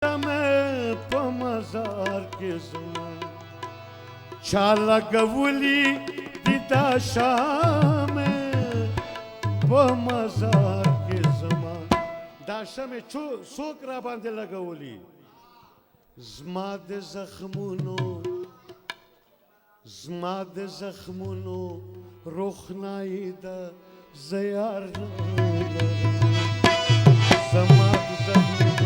मैं पमजार के ज़मान चाला गवली दिदा शाम पमजार के ज़मान दाशा में सोकरा बांधे लगवली ज़माद ज़ख्मुनो रुखनाइदा ज़यार ज़माद ज़ख्मुनो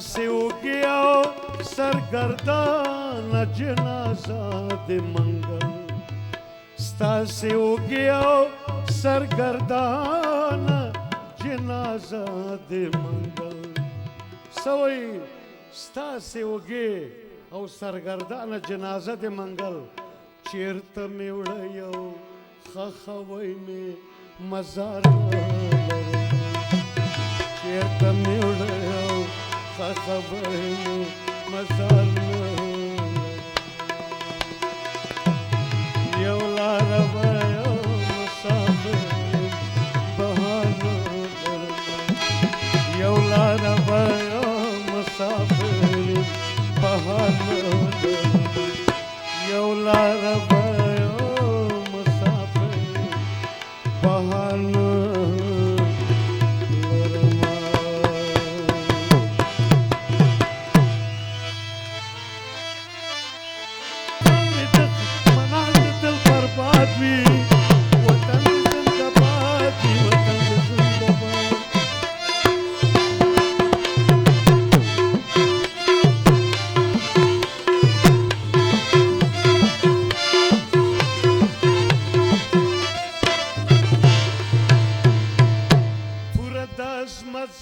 से हो गया सरगर्दान जनाजा दे मंगल से हो गया सरगर्दान जनाजा दे मंगल सवई से हो गए और सरगर्दान जनाजा दे मंगल चेरत में उड़ायो खखवई में मजार चेरत में उड़ायो खखवई में मजार यौला रवायो मुसाफिर बहानो यौला रवायो मुसाफिर बहानो यौला रवायो मुसाफिर बहानो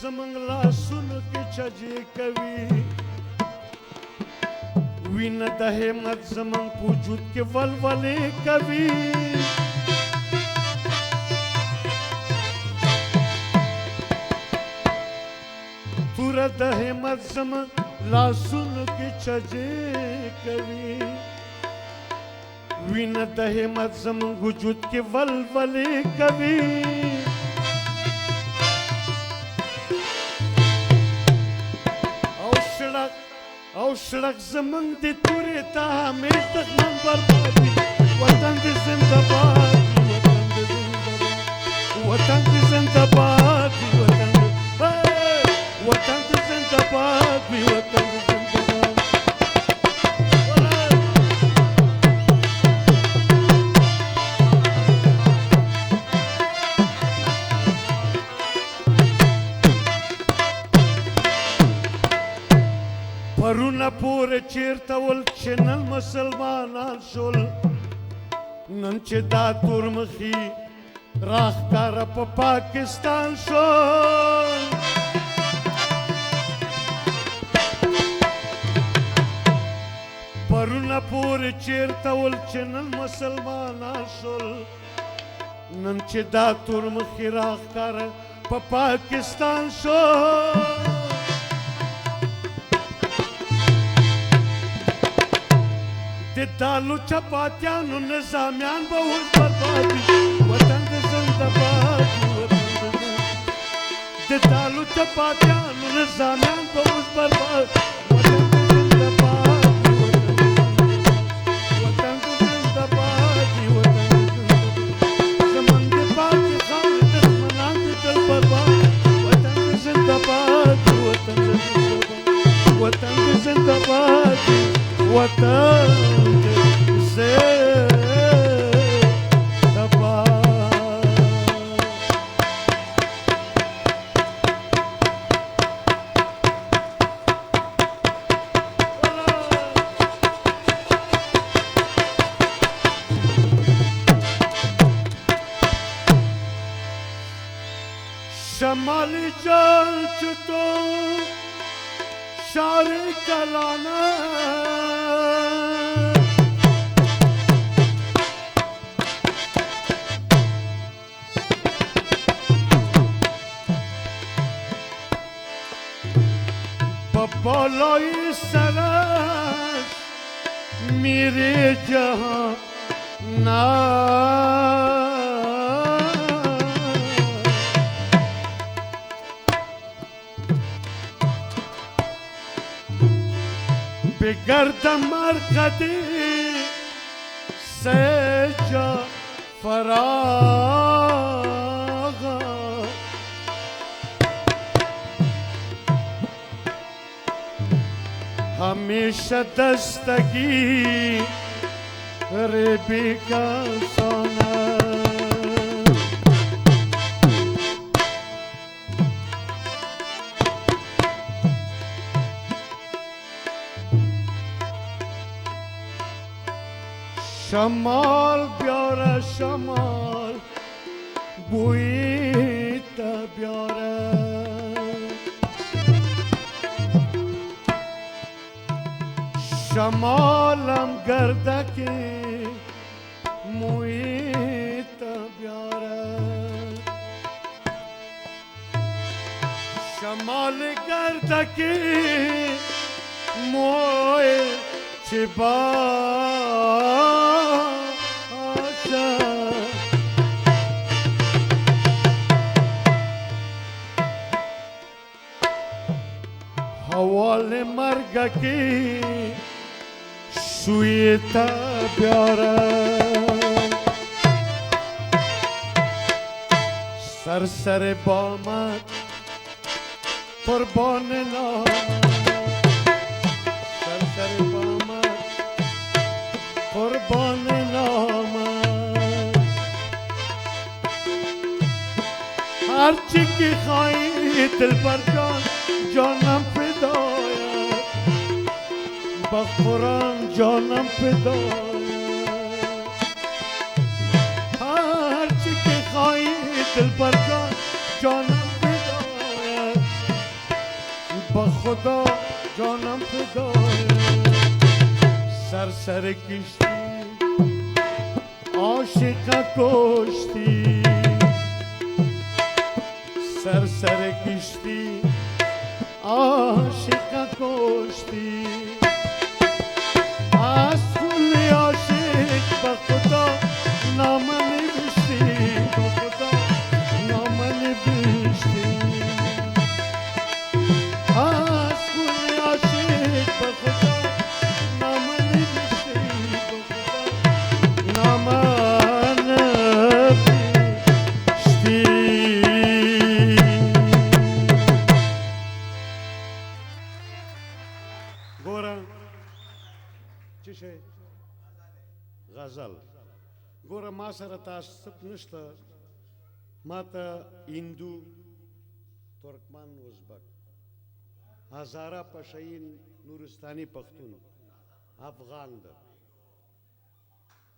जमंगला सुन के छजे कवि विन दहे मत जमंग पूजुत के वलवले कवि तुर दहे मत जमंग ला सुन के छजे कवि विन दहे मत जमंग पूजुत के वलवले कवि औशरक जमंग दे तुरे ता हमें तक मन बर्बादी वतन दे जिंदाबाद वतन दे जिंदाबाद वतन दे जिंदाबाद वतन दे परुना पूरे चेरतवल चेनल मुसलमान आंशुल नंचे दातुर मखी राखकार पाकिस्तान शोल परुना पूरे चेरतवल चेनल मुसलमान आंशुल नंचे दातुर मखी राखकार पाकिस्तान शोल दालू चपातियानु निजामियान बहुत बर्बादी वतन दे जिंदाबाद दालू चपातियानु निजामियान बहुत बर्बाद वतन दे जिंदाबाद जमन दे पाक खान दुश्मनान दे दिल बर्बाद वतन दे जिंदाबाद वतन दे जिंदाबाद वतन से शमाली जान चुतो शारे कलाना بالای سرش میره جهان نه بگردم مرقدی سه جا فراغ همیشه دستگی ربی کسانه شمال بیاره شمال بوی تا بیاره شمالم گردکی موی تا بیاره شمال گردکی موی چی حوال مرگکی سوی تا بیاره سر بامد قربان نامد سر بامد قربان نامد هرچی که خواهی دل بر جان جانم فدایت با قرآن جانم فدایت هرچی که خواهی دل بر جان جانم فدایت با خدا جانم فدایت سر کشتی عاشق کشتی سر کشتی عاشق کشتی از خون عاشق با خدا نام نوشتی با خدا نام نوشتی از خون عاشق با خدا نام نوشتی با خدا نام غزل ګوره ما سره تعصب نشته ما ته هندو ترکمن ازبک هزاره پشین نورستاني پښتون افغان ده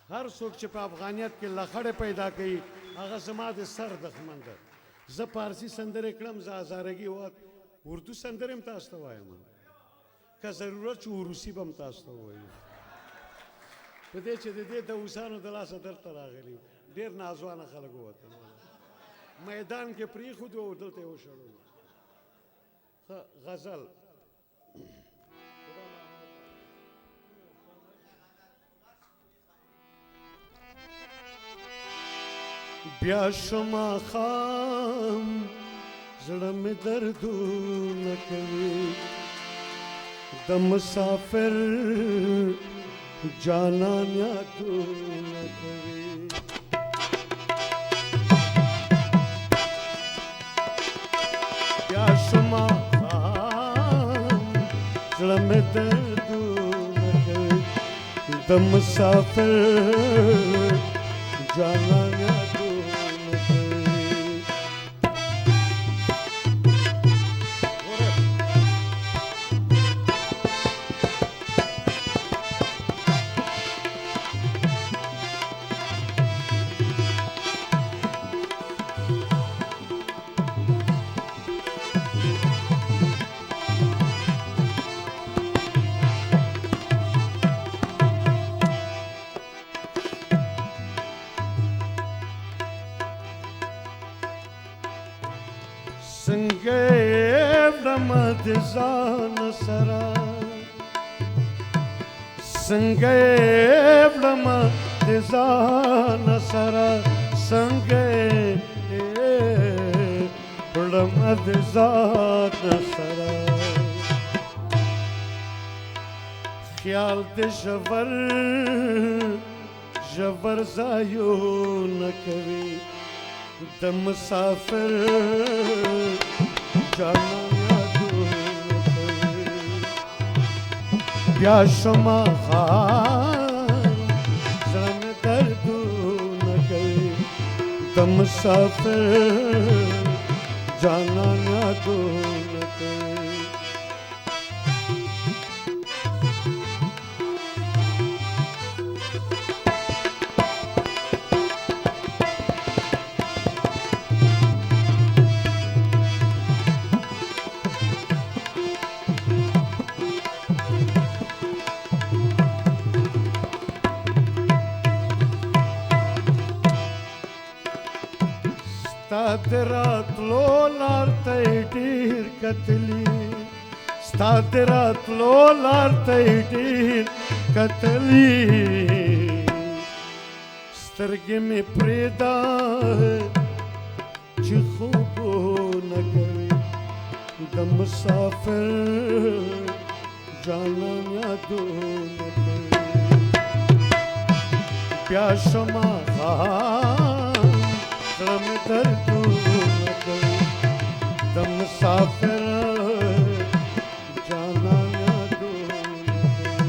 هر څوک چې په افغانیت کې لخړې پیدا کوي هغه زما د سر دښمن ده زه پارسي سندرې کړم زه هزارګي وخت اردو سندرې هم تاسو ته وایم که ضرورت شو روسي به هم تاسو ته ووایم په دې چې د دې د اوسانو د لاسه دلته راغلي ډېر نازوانه خلک ووتل میدان کې پرېښودو او دلته یې وشړو غزل بیا شما خام زړه مې دردونه کوي د مسافر جانان یادونه کوي بیا شما خام زړه مې دردونه کوي د مسافر جانان یادونه کوي څنګه وړم د ځان سره څنګه وړم د ځان سره څنګه وړم د ځان سره خیال د ژور ژور ځایونه کوي د مسافر جانان یادونه کوي بیا شمه زړه مې دردونه کوي د مسافر جانان یادونه کوي ستا د راتلو لار ته یې ډېر کتلي ستا د راتلو لار ته یې ډېر کتلي سترګې مې پرېږده چې خوبونه کوي د مسافر جانان یادونه کوي بیا شمه زړه مې دردونه کوي د مسافر جانان یادونه کوي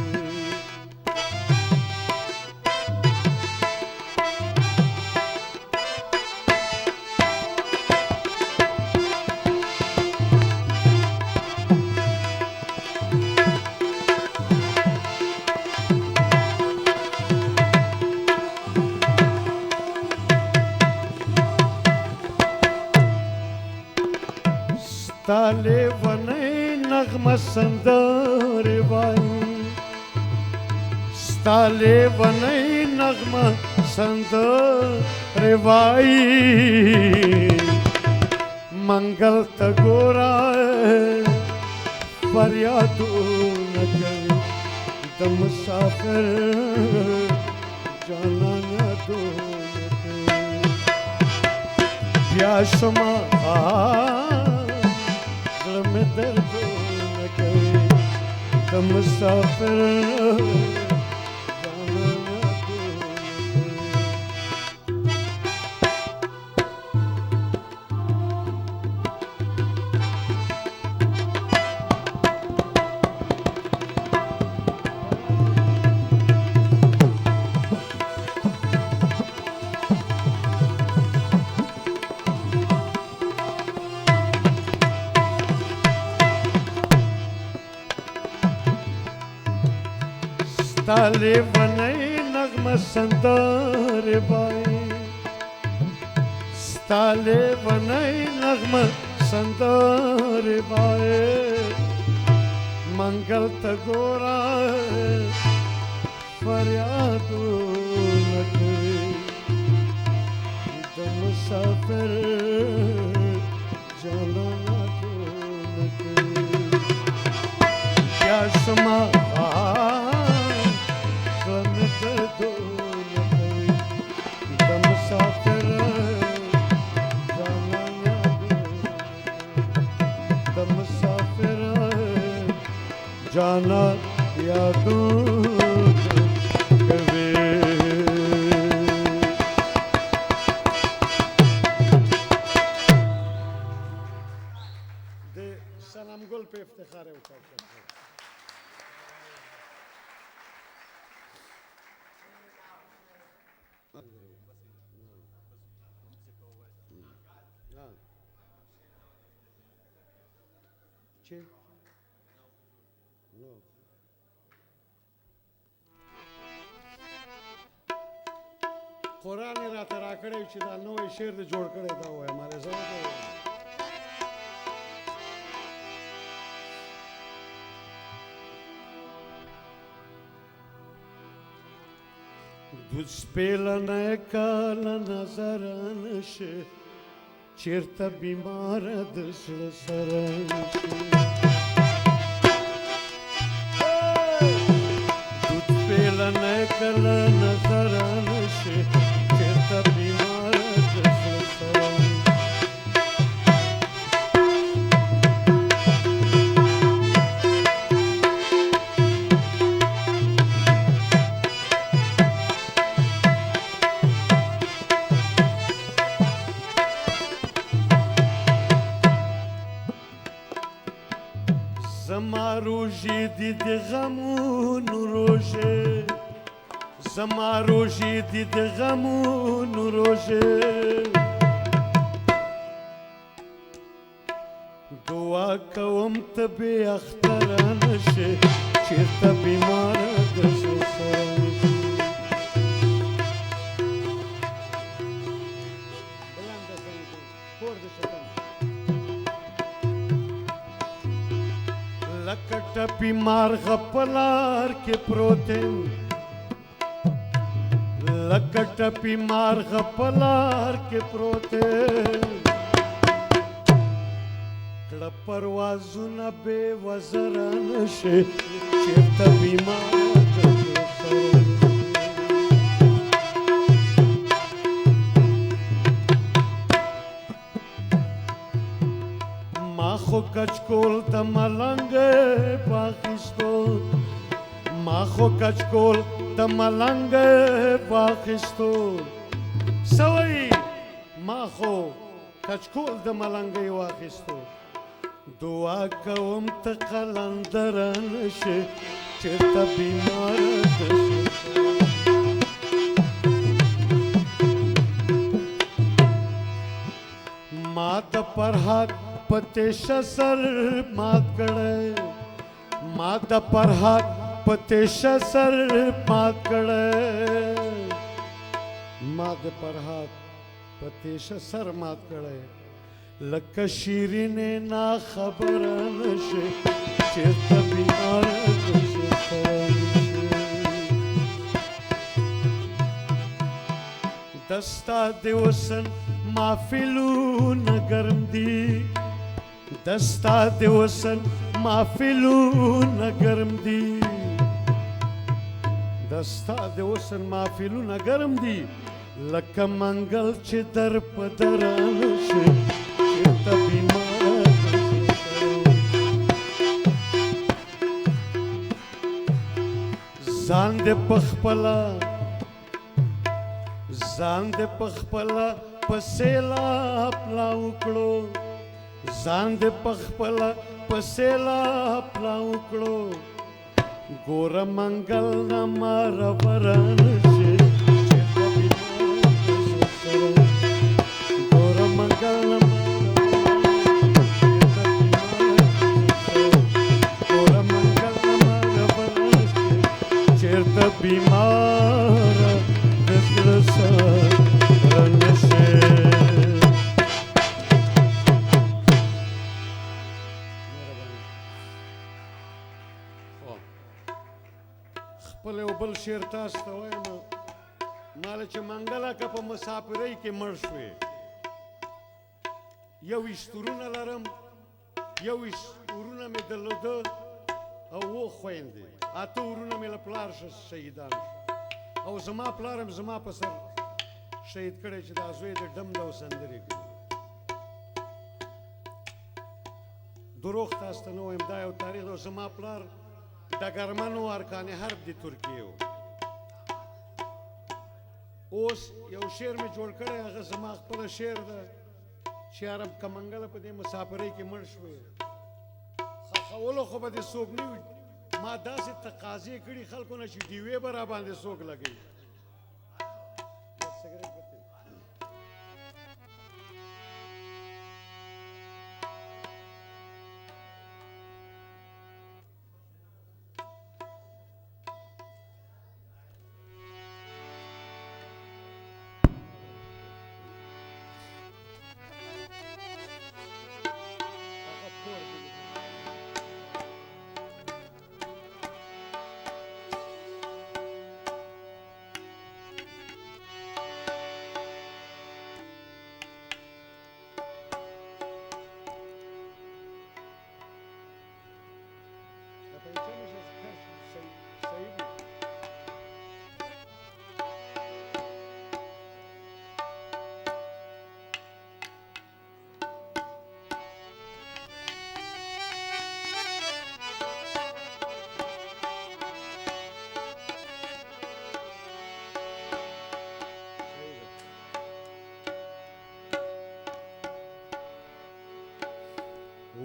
ستا لیونۍ نغمه سندرې وایي ستا لیونۍ نغمه سندرې وایي منګل ته ګوره فریادونه کوي د مسافر جانان یادونه کوي بیا شمه زړه مې دردونه کوي د مسافر جانان یادونه کوي ستا لیونۍ نغمه سندرې وایي ستا لیونۍ نغمه سندرې وایي منګل ته ګوره فریادونه کوي د مسافر جانان یادونه کوي بیا شمه دردونه کوي د مسافر جانان یادونه د مسافر جانان یادونه کوي د سلام ګل په افتخار وکړه No. قرآن راته راکړی چې دا نوی شعر دې جوړ کړی دا ووایم مالې زه ووایم دوست پیلنه کال نظر نشه چیرته بیمار د زړه سره دود پیلنه کله نظر نشي چیرته بیمار د زړه سره زما روژې دي د غمونو روژې زما روژې دي د غمونو روژې دعا کوم ته بې اختره نشې چېرته بیماره د زړه سره لکه ټپي مارغه په لار کې پروت یم لکه ټپي مارغه په لار کې پروت یم کړه پروازونه بې وزره نشي چېرته بیماره د زړه سره ما خو کچکول د ملنګ واخیستو ما خو کچکول د ملنګ واخیستو سوی ما خو کچکول د ملنګ واخیستو دعا کوم ته قلندر نشي چېرته بیماره د زړه ما د فرهاد پتیش سر مات کړه ما د فرهاد پتیش سر مات کړه ما د فرهاد پتیش سر مات کړه لکه شیرینه نا خبر نشي چېرته بیماره د زړه سره دستا د وسن محفلونه ګرم دي دستا د وسن محفلونه ګرم دي دستا د وسن محفلونه ګرم دي لکه منګل چې در په در نشي چېرته بیماره د زړه سره ځان دې پخپله ځان دې پخپله په سیلاب لا وکړو ځان دې پخپله په سیلاب لا وکړو ګوره منګل نه ماره بره نشي چېرته بیماره د زړه سره ګوره منګل نه ګوره منګل نه ماره بره نشي چېرته بیماره د زړه سره خپل یو بل شعر تاسو ته وایم ماله چې منګله که په مسافرۍ کې مړ شوې 21 ورونه لرم 21 ورونه مې درلوده او 7 خویندې 8 ورونه مې له پلار شهیدان او زما پلار هم زما په سر شهید کړی چې دا زوی د ډم ده او سندرې کوي دروغ تاسو ته نه وایم دا یو تاریخ ده زما پلار ډګرمن و ارکان حرب د ترکیې و اوس یو شعر مې جوړ کړی هغه زما خپله شعر ده چې یاره که منګله په دې مسافرۍ کې مړ شوې خښولو خو به دې څوک نه وي ما داسې تقاضې کړي خلکو نه چې ډیوې به را باندې څوک لګوي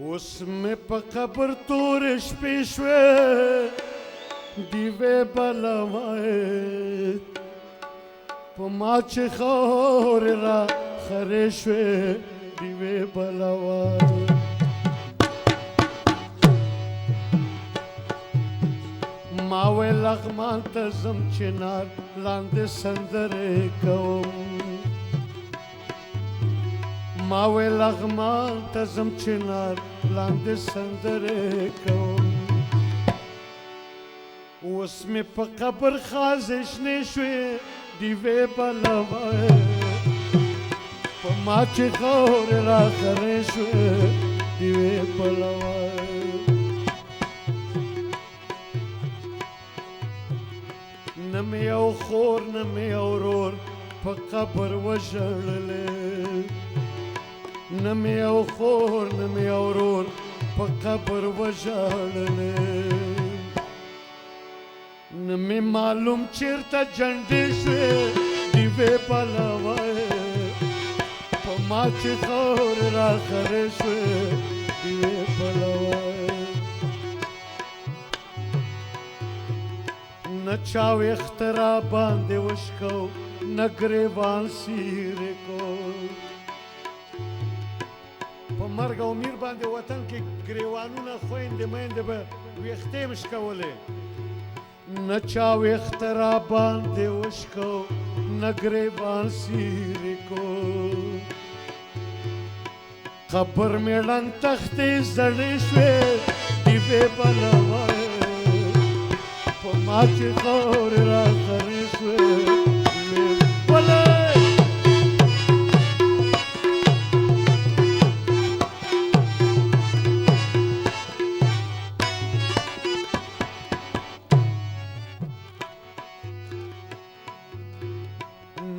اوس مې په قبر تورې شپې شوې دیوې بلوای په ما چې خاورې را خرې شوې دیوې بلوای ما وې لغمان ته ځم چنار لاندې سندرې کوم ما وې لغمان ته ځم چنار لاندې سندرې کوم اوس مې په قبر خازې شنې شوې دیوې بلوای په ما چې خاورې را خرې شوې دیوې بلوای نه مې یو خور نه مې یو ورور په قبر وژړلې نه مې یو خور نه مې یو ورور په قبر وژړلې نه مې معلوم چېرته جنډې شوې دیوې بلوای په ما چې خاورې را خرې شوې دیوې بلوای نه چا ویښته را باندې وشکو نه ګریوان سیرې کو په مرګ او میر باندې وطن کې ګریوانونه خویندې میندې به ویښتې مشکولې نه چا ویښته را باندې وشکو نه ګریوان سیرې کو قبر مې ړنګ تختې زړې شوې دیوې بلوای په ما چې خاورې را خرې شوې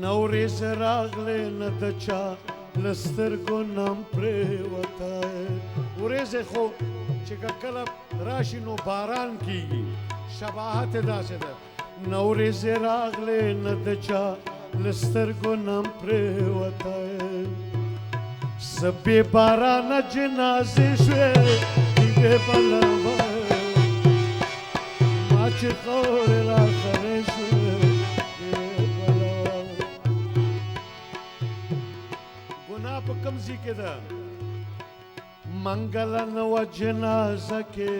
نه ورېځ راغلې نه د چا له سترګو نم پرېوتی ورېځې خو چې کله راشي نو باران کېږي شباهت یې داسې ده نه ورېځې راغلې نه د چا له سترګو نم پرېوتی څه بې بارانه جنازې شوې دیوې بلوای ما چې خاورې را خرې شوې ګناه په کوم ځای کې ده منګله نه وه جنازه کې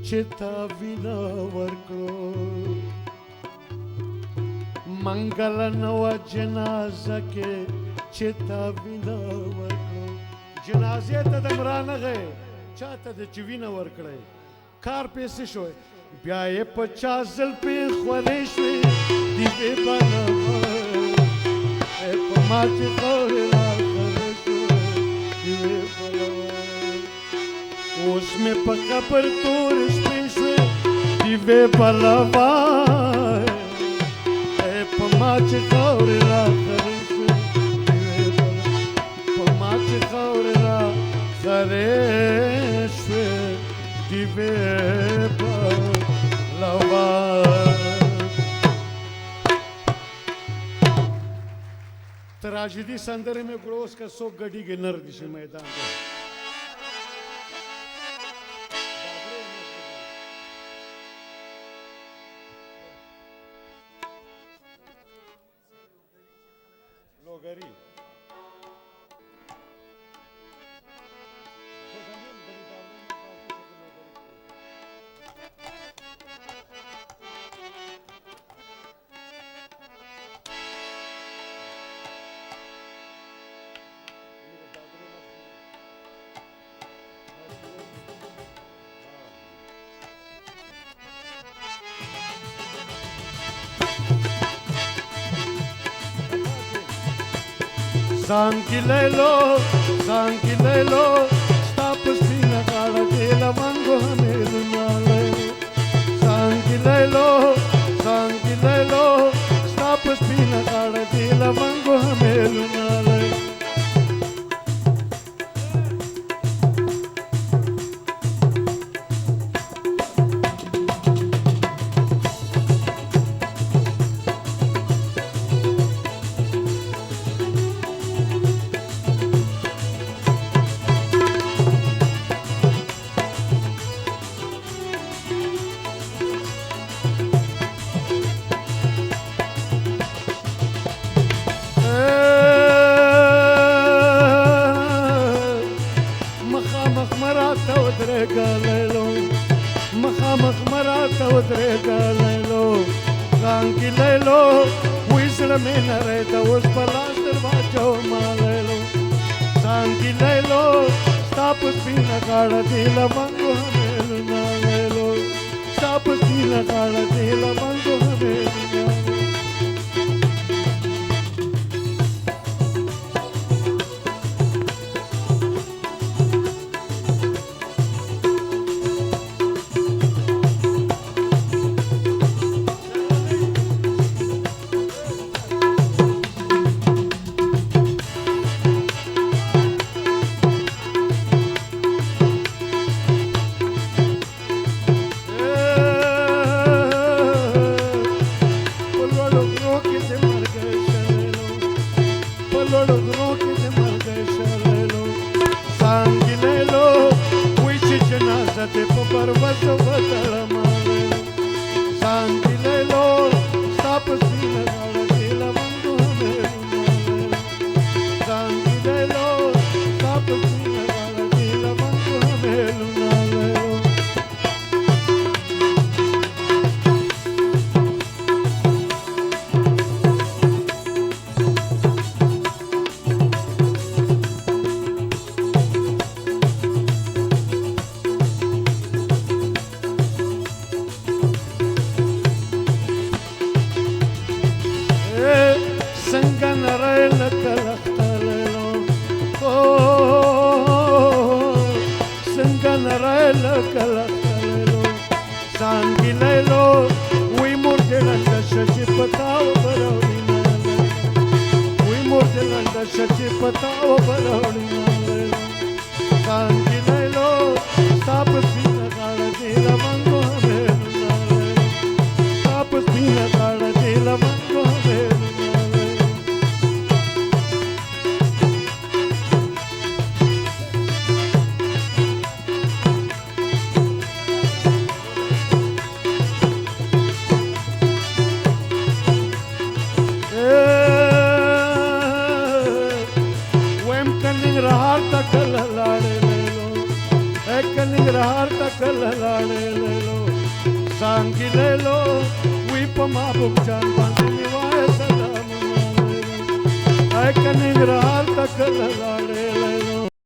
چې تا وینه ورکړو منګله نه وه جنازه کې چې تا وینه ورکړو جنازې ته د مرانغې چا ته د چې وینه ورکړی کار پیسې شوی بیا یې په چا زلفې خولې شوې دیوې بلوای په ما چې خاورې را خرې شوې دیوې بلوای اوس مې په قبر تورې شپې شوې دیوې بلوای په ما چې خاورې را خرې شوې دیوې بلوای په ما چې خاورې را خرې شوې دیوې بلوای تراژیدي سندرې مې کړو اوس که څوک ګډېږي نر دي شي میدان کې لوګري ځان کې لیلو ستا په سپینه غاړه کې لونګو همېلونالی ځان کې لیلو ستا په سپینه غاړه کې لونګو همېلونالی نه رې د اوس په لاس در واچو ماللو سانګیللو ستا په سپینه غاړه دې لمنګو همیلو ناویلو ستا په سپینه غاړه دې لمنګو همیلو I can